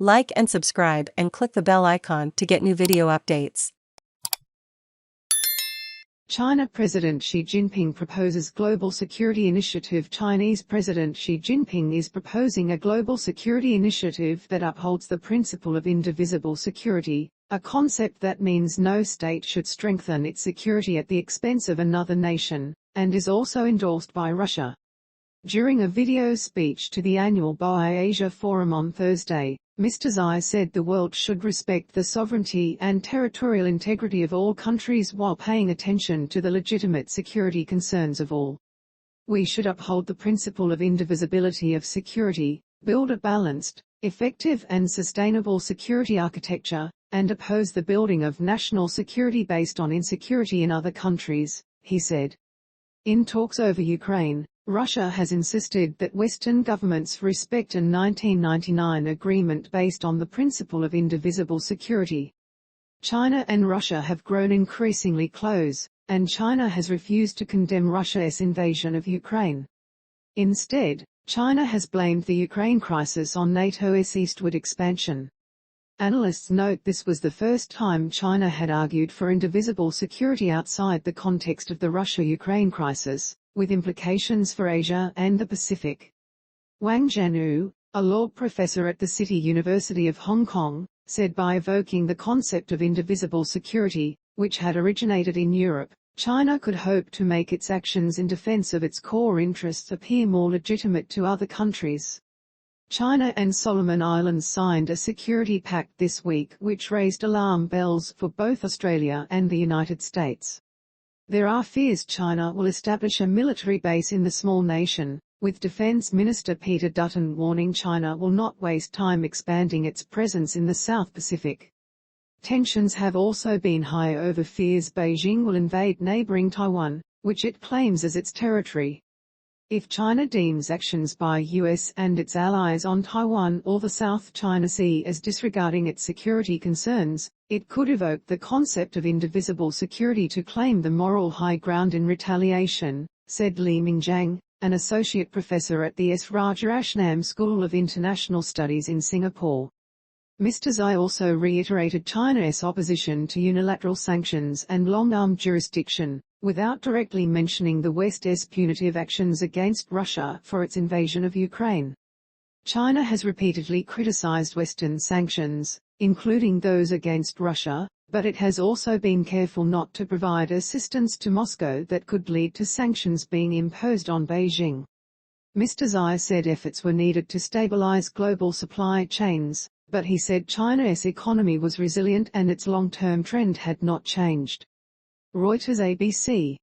Like and subscribe and click the bell icon to get new video updates. China President Xi Jinping proposes global security initiative. Chinese President Xi Jinping is proposing a global security initiative that upholds the principle of indivisible security, a concept that means no state should strengthen its security at the expense of another nation, and is also endorsed by Russia. During a video speech to the annual Boao Asia Forum on Thursday, Mr. Xi said the world should respect the sovereignty and territorial integrity of all countries while paying attention to the legitimate security concerns of all. We should uphold the principle of indivisibility of security, build a balanced, effective and sustainable security architecture, and oppose the building of national security based on insecurity in other countries, he said. In talks over Ukraine, Russia has insisted that Western governments respect a 1999 agreement based on the principle of indivisible security. China and Russia have grown increasingly close, and China has refused to condemn Russia's invasion of Ukraine. Instead, China has blamed the Ukraine crisis on NATO's eastward expansion. Analysts note this was the first time China had argued for indivisible security outside the context of the Russia-Ukraine crisis, with implications for Asia and the Pacific. Wang Jiangyu, a law professor at the City University of Hong Kong, said by evoking the concept of indivisible security, which had originated in Europe, China could hope to make its actions in defense of its core interests appear more legitimate to other countries. China and Solomon Islands signed a security pact this week which raised alarm bells for both Australia and the United States. There are fears China will establish a military base in the small nation, with Defence Minister Peter Dutton warning China will not waste time expanding its presence in the South Pacific. Tensions have also been high over fears Beijing will invade neighbouring Taiwan, which it claims as its territory. If China deems actions by US and its allies on Taiwan or the South China Sea as disregarding its security concerns, it could evoke the concept of indivisible security to claim the moral high ground in retaliation, said Li Mingjiang, an associate professor at the Rajaratnam School of International Studies in Singapore. Mr. Xi also reiterated China's opposition to unilateral sanctions and long-arm jurisdiction, without directly mentioning the West's punitive actions against Russia for its invasion of Ukraine. China has repeatedly criticized Western sanctions, including those against Russia, but it has also been careful not to provide assistance to Moscow that could lead to sanctions being imposed on Beijing. Mr. Xi said efforts were needed to stabilize global supply chains, but he said China's economy was resilient and its long-term trend had not changed. Reuters ABC